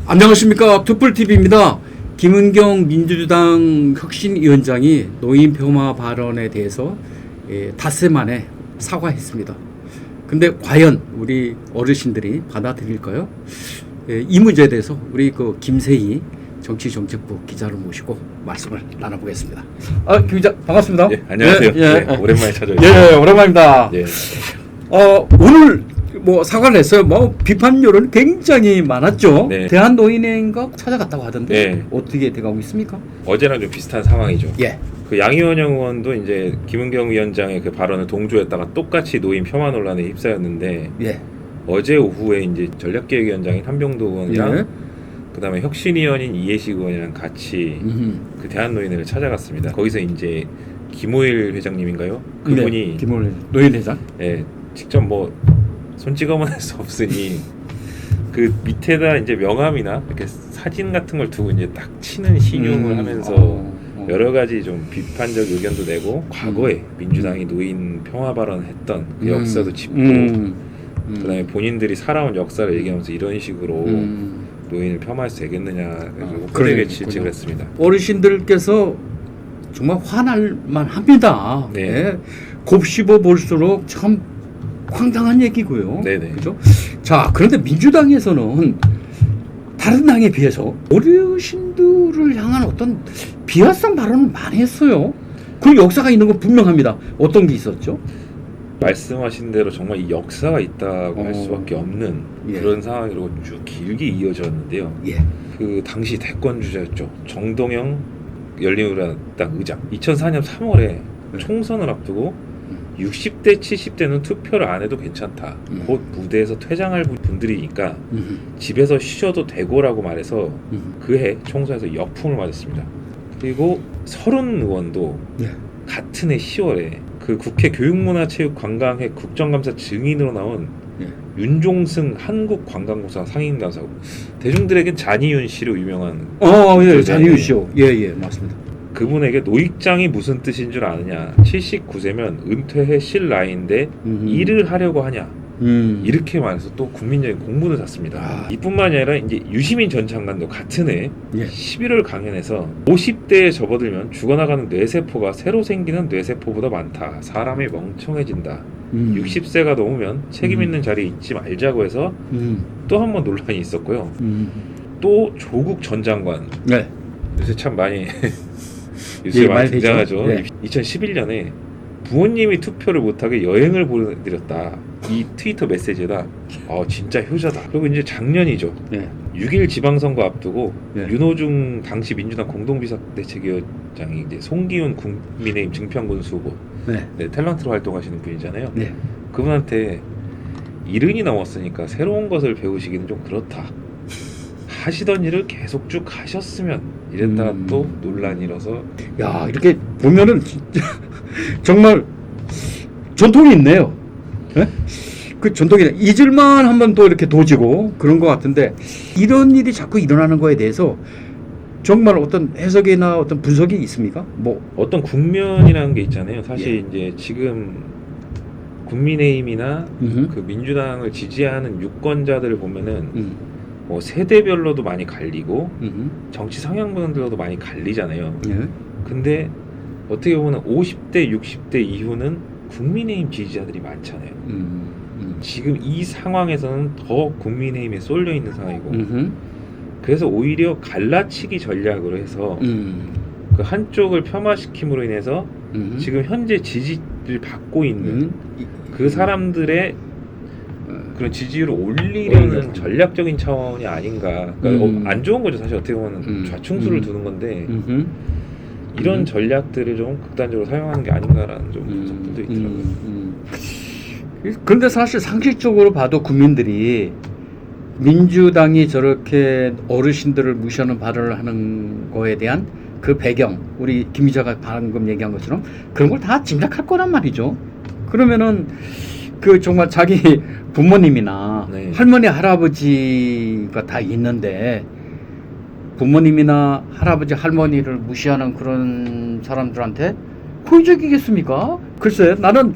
안녕하십니까. 투뿔TV입니다. 김은경 민주당 혁신위원장이 노인 폄하 발언에 대해서 닷새 만에 사과했습니다. 근데 과연 우리 어르신들이 받아들일까요? 이 문제에 대해서 우리 김세희 정치정책부 기자를 모시고 말씀을 나눠보겠습니다. 김 기자 반갑습니다. 예, 안녕하세요. 네, 오랜만에 찾아뵙습니다. 예, 오랜만입니다. 예. 오늘 사과를 했어요. 비판 여론이 굉장히 많았죠. 네. 대한노인회인가 찾아갔다고 하던데 네. 어떻게 돼가고 있습니까? 어제랑 좀 비슷한 상황이죠. 예. 그 양희원영 의원도 이제 김은경 위원장의 그 발언을 동조했다가 똑같이 노인 폄하 논란에 휩싸였는데 예. 어제 오후에 이제 전략기획위원장인 한병도 의원이랑 예. 그다음에 혁신위원인 이해식 의원이랑 같이 그 대한노인회를 찾아갔습니다. 거기서 이제 김호일 회장님인가요? 그분이 네. 김호일 노인회장. 예, 직접 손 찍어만 할 수 없으니 그 밑에다 이제 명함이나 이렇게 사진 같은 걸 두고 이제 딱 치는 신용을 하면서 여러 가지 좀 비판적 의견도 내고 과거에 민주당이 노인 평화 발언했던 그 역사도 짚고 그다음에 본인들이 살아온 역사를 얘기하면서 이런 식으로 노인을 폄하해서 되겠느냐 그래서 호되게 질책을 했습니다. 어르신들께서 정말 화날만 합니다. 네. 네. 곱씹어 볼수록 참 황당한 얘기고요. 네네. 그죠? 자, 그런데 민주당에서는 다른 당에 비해서 어르신들을 향한 어떤 비하성 발언을 많이 했어요. 그 역사가 있는 건 분명합니다. 어떤 게 있었죠? 말씀하신 대로 정말 이 역사가 있다고 할 수밖에 없는 예. 그런 상황으로 쭉 길게 이어졌는데요. 예. 그 당시 대권 주자였죠. 정동영 열린우리당 의장. 2004년 3월에 총선을 앞두고 60대 70대는 투표를 안 해도 괜찮다. 곧 무대에서 퇴장할 분들이니까 집에서 쉬셔도 되고라고 말해서 그해 총선에서 역풍을 맞았습니다. 그리고 서른 의원도 같은 해 10월에 그 국회 교육문화체육관광회 국정감사 증인으로 나온 윤종승 한국관광공사 상임감사, 대중들에겐 잔이윤 씨로 유명한 예, 잔이윤 씨요. 예, 맞습니다. 그분에게 노익장이 무슨 뜻인 줄 아느냐, 79세면 은퇴해 쉴 나이인데 일을 하려고 하냐, 이렇게 말해서 또 국민적인 공분을 샀습니다. 이뿐만이 아니라 이제 유시민 전 장관도 같은 해 11월 강연에서 50대에 접어들면 죽어나가는 뇌세포가 새로 생기는 뇌세포보다 많다. 사람이 멍청해진다. 60세가 넘으면 책임 있는 자리에 있지 말자고 해서 또 한 번 논란이 있었고요. 또 조국 전 장관 요새 참 많이 요새 많이 등장하죠. 2011년에 부모님이 투표를 못하게 여행을 보내드렸다. 이 트위터 메시지에다 진짜 효자다. 그리고 이제 작년이죠. 6일 지방선거 앞두고 윤호중 당시 민주당 공동비상대책위원장이 이제 송기훈 국민의힘 증평군수 후보 탤런트로 활동하시는 분이잖아요. 그분한테 70이 넘었으니까 새로운 것을 배우시기는 좀 그렇다. 하시던 일을 계속 쭉 하셨으면 이랬다가 또 논란이 일어서 이렇게 보면은 진짜 정말 전통이 있네요. 그 전통이 잊을만 하면 또 이렇게 도지고 그런 것 같은데, 이런 일이 자꾸 일어나는 거에 대해서 정말 어떤 해석이나 어떤 분석이 있습니까? 어떤 국면이라는 게 있잖아요. 사실 이제 지금 국민의힘이나 그 민주당을 지지하는 유권자들을 보면은 세대별로도 많이 갈리고 정치 성향분들로도 많이 갈리잖아요. 근데 어떻게 보면 50대, 60대 이후는 국민의힘 지지자들이 많잖아요. 지금 이 상황에서는 더 국민의힘에 쏠려 있는 상황이고, 그래서 오히려 갈라치기 전략으로 해서 그 한쪽을 폄하시킴으로 인해서 지금 현재 지지를 받고 있는 그 사람들의 그런 지지율을 올리려는 전략적인 차원이 아닌가. 그러니까 안 좋은 거죠. 사실 어떻게 보면 좌충수를 두는 건데 이런 전략들을 좀 극단적으로 사용하는 게 아닌가라는 좀 분석들도 있더라고요. 근데 사실 상식적으로 봐도 국민들이 민주당이 저렇게 어르신들을 무시하는 발언을 하는 거에 대한 그 배경, 우리 김 기자가 방금 얘기한 것처럼 그런 걸 다 짐작할 거란 말이죠. 그러면은 정말 자기 부모님이나 할머니, 할아버지가 다 있는데 부모님이나 할아버지, 할머니를 무시하는 그런 사람들한테 호의적이겠습니까? 글쎄, 나는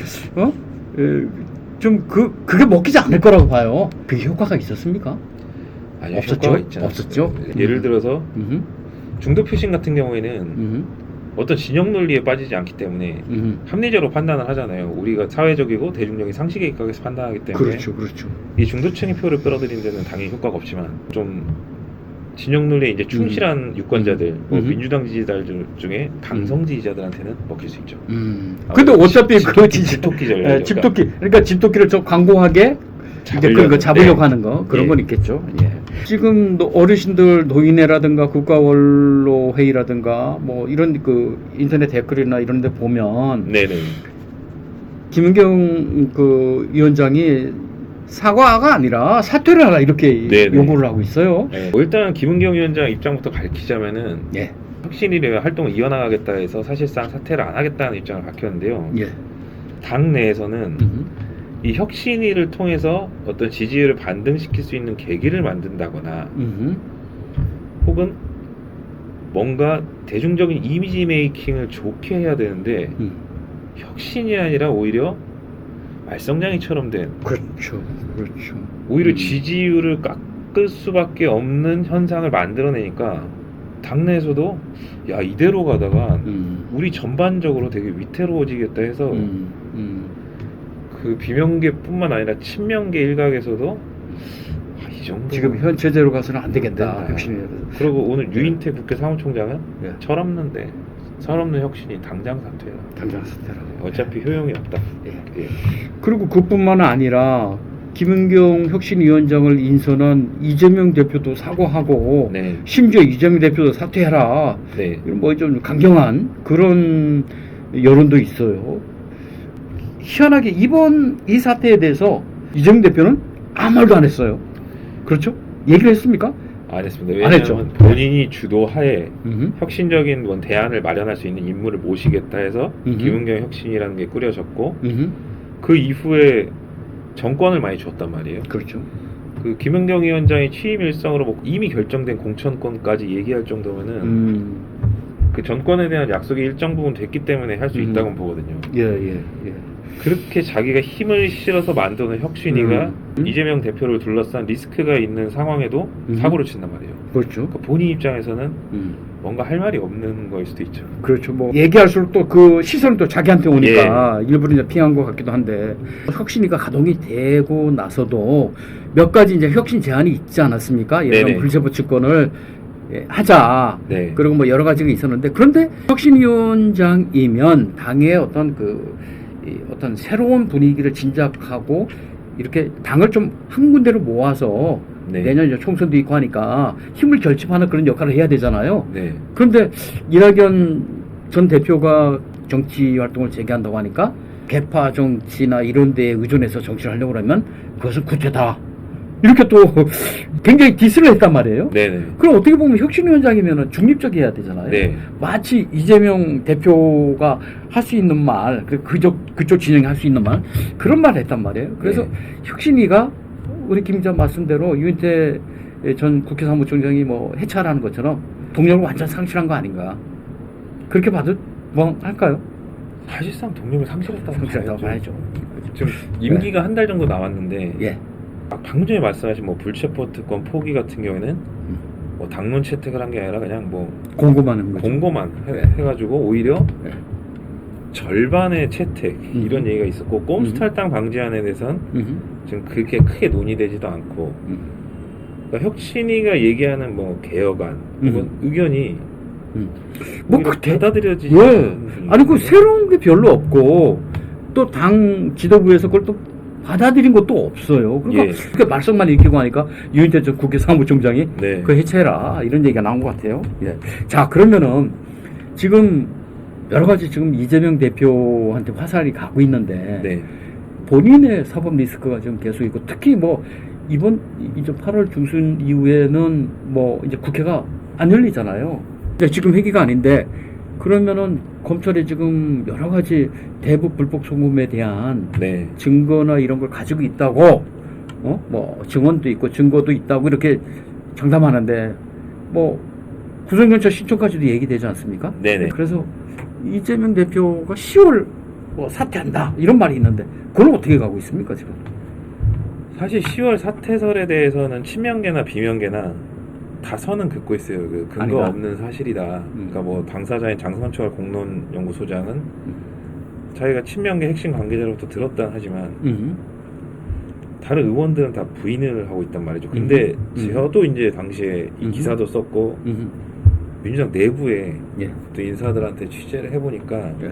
그게 먹히지 않을 거라고 봐요. 그게 효과가 있었습니까? 아니, 없었죠? 효과가 있지 없었죠? 않았어요. 예를 들어서 음흠. 중도 표심 같은 경우에는 음흠. 어떤 진영 논리에 빠지지 않기 때문에 음흠. 합리적으로 판단을 하잖아요. 우리가 사회적이고 대중적인 상식에 입각해서 판단하기 때문에 그렇죠, 그렇죠. 이 중도층의 표를 끌어들이는 데는 당연히 효과가 없지만 좀 진영 논리에 이제 충실한 유권자들, 뭐 민주당 지지자들 중에 강성 지지자들한테는 먹힐 수 있죠. 근데 어차피 그 집토끼 전략. 예, 집토끼, 그러니까 집토끼를 좀 광고하게 이제 그거 잡으려고 하는 거 그런 예. 건 있겠죠. 예. 지금 어르신들 노인회라든가 국가원로 회의라든가 뭐 이런 그 인터넷 댓글이나 이런 데 보면 네네. 김은경 그 위원장이 사과가 아니라 사퇴를 하라 이렇게 네네. 요구를 하고 있어요. 네. 일단 김은경 위원장 입장부터 밝히자면은 예. 혁신위를 활동을 이어나가겠다 해서 사실상 사퇴를 안 하겠다는 입장을 밝혔는데요. 예. 당 내에서는 이 혁신위를 통해서 어떤 지지율을 반등시킬 수 있는 계기를 만든다거나 혹은 뭔가 대중적인 이미지 메이킹을 좋게 해야 되는데 혁신이 아니라 오히려 말썽장이처럼 된 그렇죠, 그렇죠. 오히려 지지율을 깎을 수밖에 없는 현상을 만들어내니까 당내에서도 야 이대로 가다가 우리 전반적으로 되게 위태로워지겠다 해서 그 비명계뿐만 아니라 친명계 일각에서도 이 정도 지금 현 체제로 가서는 안 되겠다. 된다. 혁신이. 그리고 오늘 유인태 국회 사무총장은 예. 철없는 혁신이 당장 사퇴해라. 당장 사퇴라. 어차피 효용이 없다. 예. 예. 그리고 그뿐만 아니라 김은경 혁신위원장을 인선한 이재명 대표도 사과하고 네. 심지어 이재명 대표도 사퇴해라. 네. 뭐 좀 강경한 그런 여론도 있어요. 희한하게 이번 이 사태에 대해서 이재명 대표는 아무 말도 안 했어요. 그렇죠? 얘기를 했습니까? 안 했습니다. 안 했죠. 왜냐하면 본인이 주도하에 음흠. 혁신적인 뭔 대안을 마련할 수 있는 인물을 모시겠다 해서 음흠. 김은경 혁신이라는 게 꾸려졌고 음흠. 그 이후에 정권을 많이 줬단 말이에요. 그렇죠. 그 김은경 위원장의 취임 일성으로 뭐 이미 결정된 공천권까지 얘기할 정도면은 그 정권에 대한 약속이 일정 부분 됐기 때문에 할 수 있다고 보거든요. 예. 그렇게 자기가 힘을 실어서 만드는 혁신위가 이재명 대표를 둘러싼 리스크가 있는 상황에도 사고를 친단 말이에요. 그렇죠. 그러니까 본인 입장에서는 뭔가 할 말이 없는 거일 수도 있죠. 그렇죠. 뭐 얘기할수록 또 그 시선이 또 자기한테 오니까 일부러 이제 피한 것 같기도 한데 혁신위가 가동이 되고 나서도 몇 가지 이제 혁신 제안이 있지 않았습니까? 예를 들면 불체포 특권을 하자. 네. 그리고 뭐 여러 가지가 있었는데 그런데 혁신위원장이면 당의 어떤 어떤 새로운 분위기를 진작하고 이렇게 당을 좀 한 군데로 모아서 네. 내년 이제 총선도 있고 하니까 힘을 결집하는 그런 역할을 해야 되잖아요. 네. 그런데 이낙연 전 대표가 정치 활동을 재개한다고 하니까 개파 정치나 이런 데에 의존해서 정치를 하려고 그러면 그것은 구태다. 이렇게 또 굉장히 디스를 했단 말이에요. 네네. 그럼 어떻게 보면 혁신위원장이면 중립적이어야 되잖아요. 네. 마치 이재명 대표가 할 수 있는 말, 그쪽 진영이 할 수 있는 말, 그런 말을 했단 말이에요. 그래서 혁신위가 우리 김 기자 말씀대로 유인태 전 국회 사무총장이 뭐 해체하라는 것처럼 동력을 완전 상실한 거 아닌가. 그렇게 봐도 뭐 할까요? 사실상 동력을 상실했다고 봐야죠. 지금 임기가 한 달 정도 남았는데 예. 방금 전에 말씀하신 뭐 불체포 특권 포기 같은 경우에는 뭐 당론 채택을 한 게 아니라 그냥 뭐 공고만 거죠. 공고만 해가지고 오히려 절반의 채택 이런 얘기가 있었고 꼼수 탈당 방지안에 대해서는 지금 그렇게 크게 논의되지도 않고 그러니까 혁신위가 얘기하는 뭐 개혁안 혹은 의견이 뭐 받아들여지지 아니 그 새로운 게 별로 없고 또 당 지도부에서 그걸 또 받아들인 것도 없어요. 그러니까 그렇게 말썽만 일으키고 하니까 유인태 전 국회 사무총장이 그 해체해라 이런 얘기가 나온 것 같아요. 예. 자 그러면은 지금 여러 가지 지금 이재명 대표한테 화살이 가고 있는데 본인의 사법 리스크가 지금 계속 있고 특히 뭐 이번 이제 8월 중순 이후에는 뭐 이제 국회가 안 열리잖아요. 지금 회기가 아닌데 그러면은 검찰이 지금 여러 가지 대북 불법 송금에 대한 증거나 이런 걸 가지고 있다고 뭐 증언도 있고 증거도 있다고 이렇게 장담하는데 뭐 구속영장 신청까지도 얘기되지 않습니까? 그래서 이재명 대표가 10월 뭐 사퇴한다 이런 말이 있는데 그걸 어떻게 가고 있습니까 지금? 사실 10월 사퇴설에 대해서는 친명계나 비명계나 다 선은 긋고 있어요. 그 근거 아니다. 없는 사실이다. 그러니까 뭐 당사자인 장성철 공론연구소장은 자기가 친명계 핵심 관계자로부터 들었다 하지만 다른 의원들은 다 부인을 하고 있단 말이죠. 근데 저도 이제 당시에 이 기사도 썼고 민주당 내부에 예. 또 인사들한테 취재를 해보니까 예.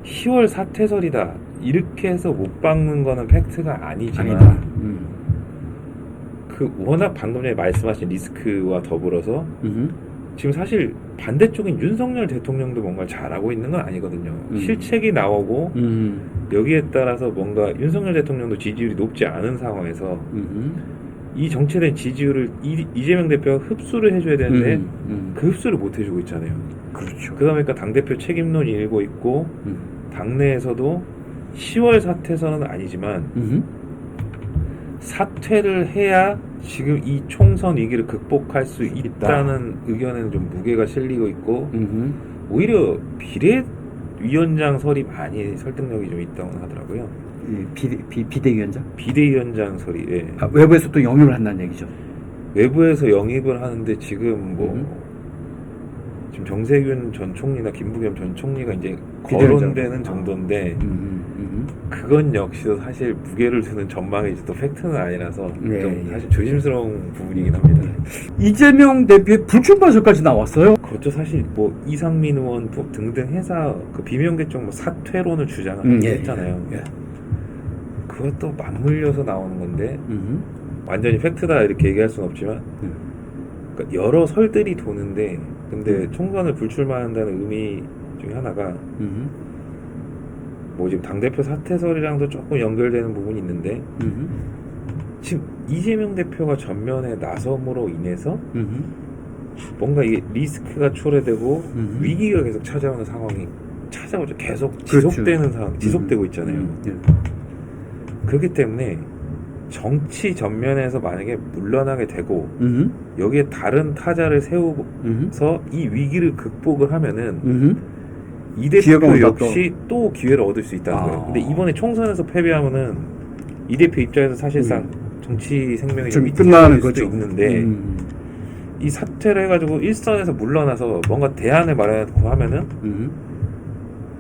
10월 사퇴설이다 이렇게 해서 못 박는 거는 팩트가 아니지만 아니다. 그 워낙 방금 전에 말씀하신 리스크와 더불어서 지금 사실 반대쪽인 윤석열 대통령도 뭔가 잘하고 있는 건 아니거든요. 실책이 나오고 여기에 따라서 뭔가 윤석열 대통령도 지지율이 높지 않은 상황에서 이 정체된 지지율을 이재명 대표가 흡수를 해줘야 되는데 그 흡수를 못 해주고 있잖아요. 그렇죠. 그러다 보니까 당대표 책임론이 일고 있고 당내에서도 10월 사퇴선은 아니지만 사퇴를 해야 지금 이 총선 위기를 극복할 수 있다는 의견에는 좀 무게가 실리고 있고 오히려 비대위원장설이 많이 설득력이 좀 있다고 하더라고요. 비대위원장? 비대위원장설이 예. 외부에서 또 영입을 한다는 얘기죠. 외부에서 영입을 하는데 지금 지금 정세균 전 총리나 김부겸 전 총리가 이제 거론되는 정도인데 그건 역시도 사실 무게를 두는 전망이지 또 팩트는 아니라서 네, 좀 예. 사실 조심스러운 부분이긴 합니다. 이재명 대표의 불출마설까지 나왔어요. 그렇죠. 사실 뭐 이상민 의원 등등 해서 그 비명계 쪽 뭐 사퇴론을 주장을 예, 했잖아요. 예. 그것도 맞물려서 나오는 건데 완전히 팩트다 이렇게 얘기할 수는 없지만 그러니까 여러 설들이 도는데 근데 총선을 불출마한다는 의미 중에 하나가 뭐 지금 당대표 사퇴설이랑도 조금 연결되는 부분이 있는데 지금 이재명 대표가 전면에 나섬으로 인해서 뭔가 이게 리스크가 초래되고 위기가 계속 찾아오는 상황이 찾아오죠. 계속 지속되는 그렇죠. 상황, 지속되고 있잖아요. 그렇기 때문에 정치 전면에서 만약에 물러나게 되고 여기에 다른 타자를 세우서 이 위기를 극복을 하면은 이 대표 역시 또 기회를 얻을 수 있다는 거예요. 근데 이번에 총선에서 패배하면은 이 대표 입장에서 사실상 정치 생명이 좀 끝나는 수도 거죠. 있는데 이 사퇴를 해가지고 일선에서 물러나서 뭔가 대안을 마련하고 하면은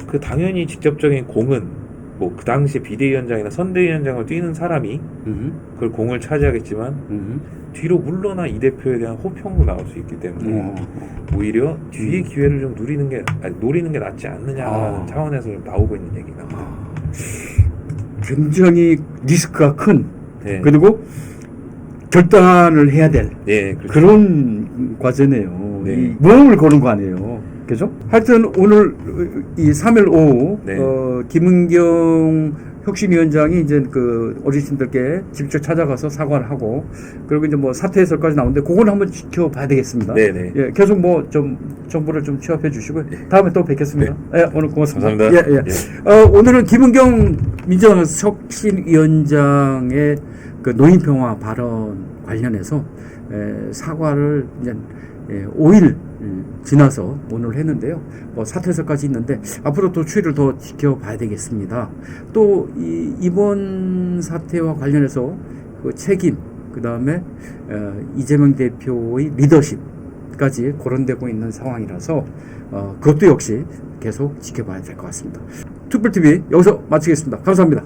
그 당연히 직접적인 공은 뭐 그 당시 비대위원장이나 선대위원장을 뛰는 사람이 그걸 공을 차지하겠지만 뒤로 물러나 이 대표에 대한 호평도 나올 수 있기 때문에 오히려 뒤에 기회를 좀 노리는 게 낫지 않느냐라는 차원에서 나오고 있는 얘기가 굉장히 리스크가 큰 네. 그리고 결단을 해야 될 그렇죠. 그런 과제네요. 네. 이 모험을 거는 거 아니에요. 그죠? 하여튼 오늘 이 3일 오후 네. 김은경 혁신위원장이 이제 그 어르신들께 직접 찾아가서 사과를 하고 그리고 이제 뭐 사퇴해설까지 나오는데 그걸 한번 지켜봐야 되겠습니다. 네네. 예, 계속 뭐 좀 정보를 좀 취합해 주시고요. 다음에 또 뵙겠습니다. 예, 오늘 고맙습니다. 감사합니다. 예, 예. 오늘은 김은경 민주당 혁신위원장의 그 노인평화 발언 관련해서 사과를 이제 5일 지나서 오늘 했는데요. 뭐 사퇴서까지 있는데 앞으로 또 추이를 더 지켜봐야 되겠습니다. 또 이번 사태와 관련해서 그 책임, 그 다음에 이재명 대표의 리더십까지 거론되고 있는 상황이라서 그것도 역시 계속 지켜봐야 될 것 같습니다. 특별TV 여기서 마치겠습니다. 감사합니다.